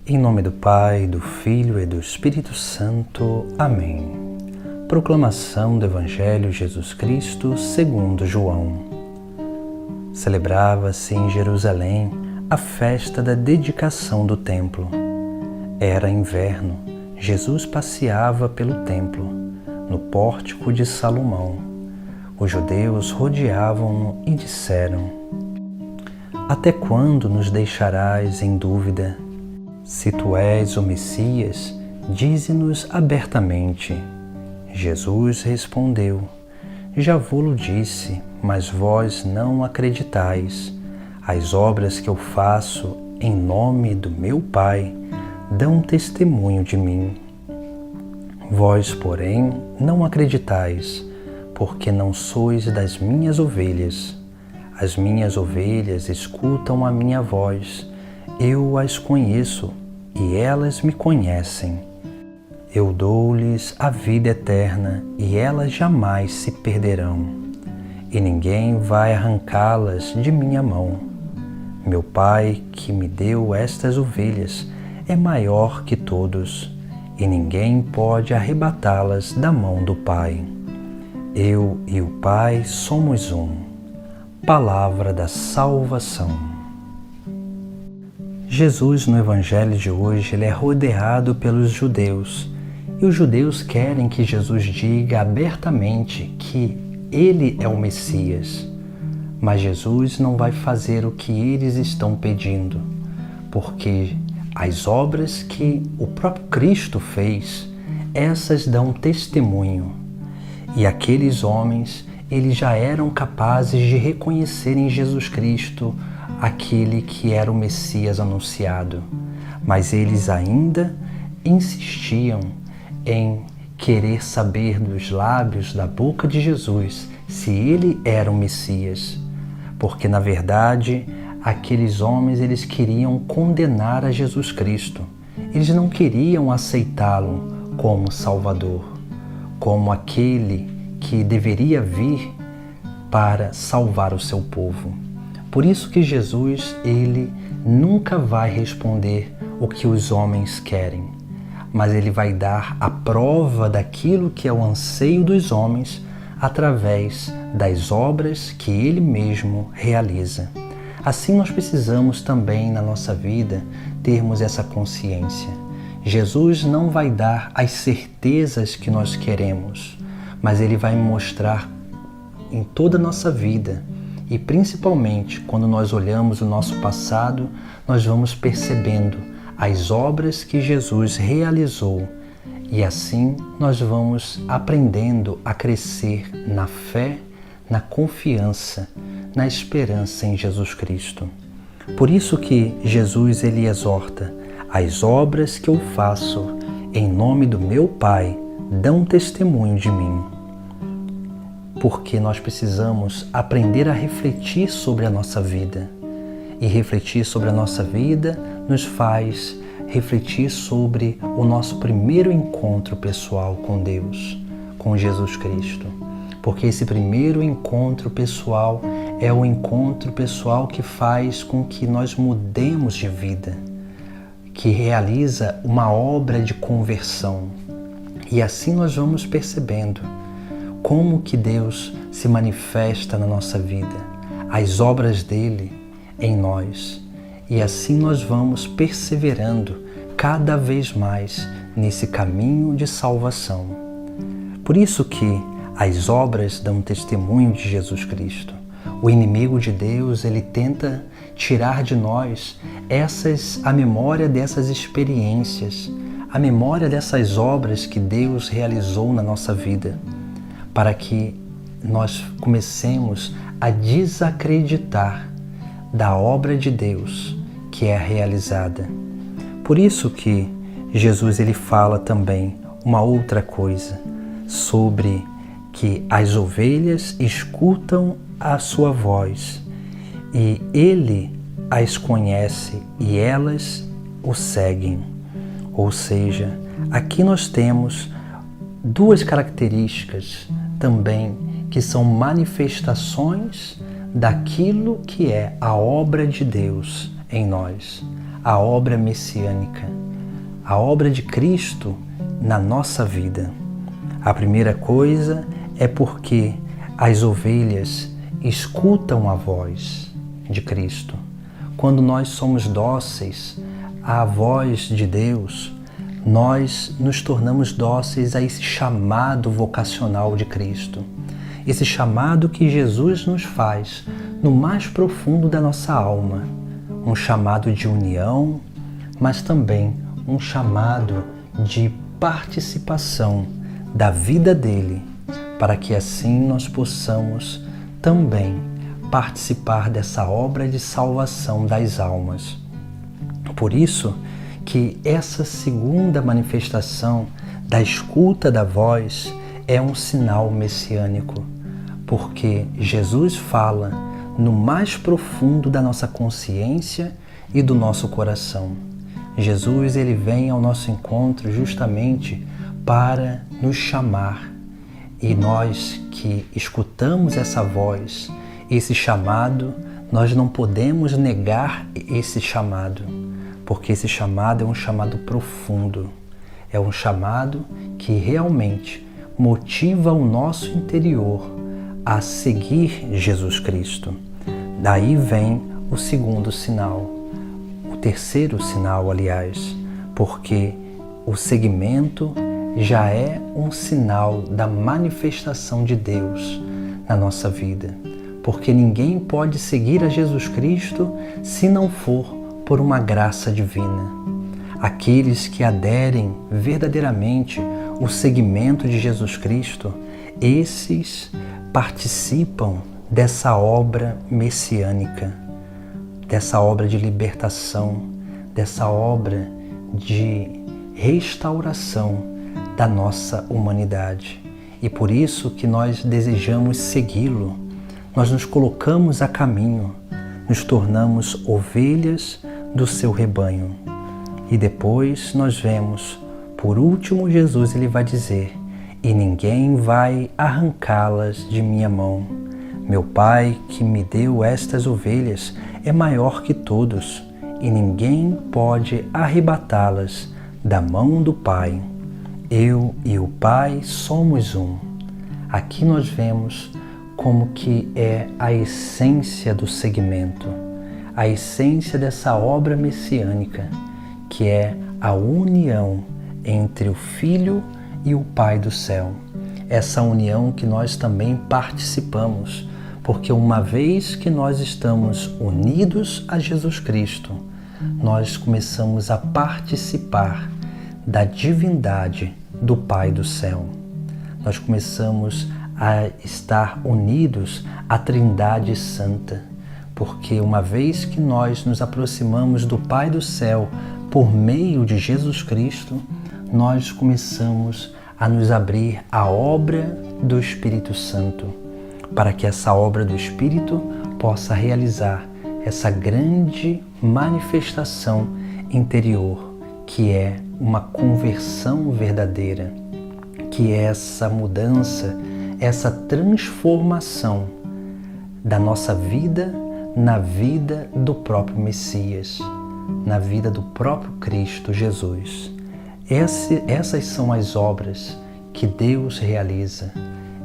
Em nome do Pai, do Filho e do Espírito Santo. Amém. Proclamação do Evangelho de Jesus Cristo segundo João. Celebrava-se em Jerusalém a festa da dedicação do templo. Era inverno. Jesus passeava pelo templo, no pórtico de Salomão. Os judeus rodeavam-no e disseram: Até quando nos deixarás em dúvida? Se tu és o Messias, dize-nos abertamente. Jesus respondeu: Já vô-lo disse, mas vós não acreditais. As obras que eu faço em nome do meu Pai dão testemunho de mim. Vós, porém, não acreditais, porque não sois das minhas ovelhas. As minhas ovelhas escutam a minha voz. Eu as conheço e elas me conhecem. Eu dou-lhes a vida eterna e elas jamais se perderão, e ninguém vai arrancá-las de minha mão. Meu Pai, que me deu estas ovelhas, é maior que todos, e ninguém pode arrebatá-las da mão do Pai. Eu e o Pai somos um. Palavra da salvação. Jesus, no Evangelho de hoje, ele é rodeado pelos judeus. E os judeus querem que Jesus diga abertamente que ele é o Messias. Mas Jesus não vai fazer o que eles estão pedindo, porque as obras que o próprio Cristo fez, essas dão testemunho. E aqueles homens, eles já eram capazes de reconhecer em Jesus Cristo aquele que era o Messias anunciado. Mas eles ainda insistiam em querer saber dos lábios, da boca de Jesus, se ele era o Messias. Porque, na verdade, aqueles homens, eles queriam condenar a Jesus Cristo. Eles não queriam aceitá-lo como Salvador, como aquele que deveria vir para salvar o seu povo. Por isso que Jesus, ele nunca vai responder o que os homens querem, mas ele vai dar a prova daquilo que é o anseio dos homens através das obras que ele mesmo realiza. Assim nós precisamos também na nossa vida termos essa consciência. Jesus não vai dar as certezas que nós queremos, mas ele vai mostrar em toda a nossa vida. E principalmente quando nós olhamos o nosso passado, nós vamos percebendo as obras que Jesus realizou. E assim nós vamos aprendendo a crescer na fé, na confiança, na esperança em Jesus Cristo. Por isso que Jesus ele exorta: as obras que eu faço em nome do meu Pai dão testemunho de mim. Porque nós precisamos aprender a refletir sobre a nossa vida. E refletir sobre a nossa vida nos faz refletir sobre o nosso primeiro encontro pessoal com Deus, com Jesus Cristo. Porque esse primeiro encontro pessoal é o encontro pessoal que faz com que nós mudemos de vida, que realiza uma obra de conversão. E assim nós vamos percebendo como que Deus se manifesta na nossa vida, as obras dele em nós. E assim nós vamos perseverando cada vez mais nesse caminho de salvação. Por isso que as obras dão testemunho de Jesus Cristo. O inimigo de Deus, ele tenta tirar de nós a memória dessas experiências, a memória dessas obras que Deus realizou na nossa vida, para que nós comecemos a desacreditar da obra de Deus que é realizada. Por isso que Jesus ele fala também uma outra coisa, sobre que as ovelhas escutam a sua voz e ele as conhece e elas o seguem. Ou seja, aqui nós temos duas características também que são manifestações daquilo que é a obra de Deus em nós. a obra messiânica, a obra de Cristo na nossa vida. A primeira coisa é porque as ovelhas escutam a voz de Cristo. Quando nós somos dóceis à voz de Deus, nós nos tornamos dóceis a esse chamado vocacional de Cristo. Esse chamado que Jesus nos faz no mais profundo da nossa alma. Um chamado de união, mas também um chamado de participação da vida dele, para que assim nós possamos também participar dessa obra de salvação das almas. Por isso que essa segunda manifestação da escuta da voz é um sinal messiânico, porque Jesus fala no mais profundo da nossa consciência e do nosso coração. Jesus, ele vem ao nosso encontro justamente para nos chamar. E nós que escutamos essa voz, esse chamado, nós não podemos negar esse chamado, porque esse chamado é um chamado profundo, é um chamado que realmente motiva o nosso interior a seguir Jesus Cristo. Daí vem o segundo sinal, o terceiro sinal, aliás, porque o seguimento já é um sinal da manifestação de Deus na nossa vida, porque ninguém pode seguir a Jesus Cristo se não for por uma graça divina. Aqueles que aderem verdadeiramente o seguimento de Jesus Cristo, esses participam dessa obra messiânica, dessa obra de libertação, dessa obra de restauração da nossa humanidade. E por isso que nós desejamos segui-lo. Nós nos colocamos a caminho, nos tornamos ovelhas do seu rebanho. E depois nós vemos, por último, Jesus ele vai dizer: e ninguém vai arrancá-las de minha mão. Meu Pai que me deu estas ovelhas é maior que todos, e ninguém pode arrebatá-las da mão do Pai. Eu e o Pai somos um. Aqui nós vemos como que é a essência do seguimento, a essência dessa obra messiânica, que é a união entre o Filho e o Pai do céu. Essa união que nós também participamos, porque uma vez que nós estamos unidos a Jesus Cristo, nós começamos a participar da divindade do Pai do céu. Nós começamos a estar unidos à Trindade Santa, porque uma vez que nós nos aproximamos do Pai do céu por meio de Jesus Cristo, nós começamos a nos abrir à obra do Espírito Santo, para que essa obra do Espírito possa realizar essa grande manifestação interior, que é uma conversão verdadeira, que é essa mudança, essa transformação da nossa vida na vida do próprio Messias, na vida do próprio Cristo Jesus. Essas são as obras que Deus realiza,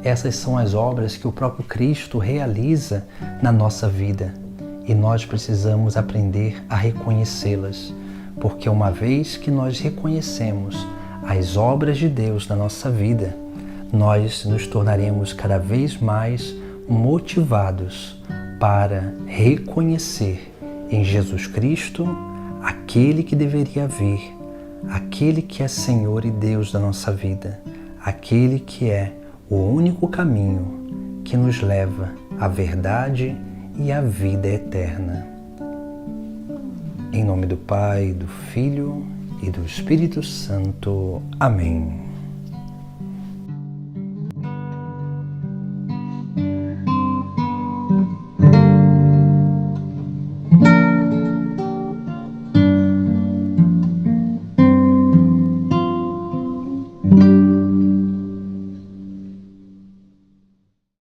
essas são as obras que o próprio Cristo realiza na nossa vida, e nós precisamos aprender a reconhecê-las, porque uma vez que nós reconhecemos as obras de Deus na nossa vida, nós nos tornaremos cada vez mais motivados para reconhecer em Jesus Cristo aquele que deveria vir, aquele que é Senhor e Deus da nossa vida, aquele que é o único caminho que nos leva à verdade e à vida eterna. Em nome do Pai, do Filho e do Espírito Santo. Amém.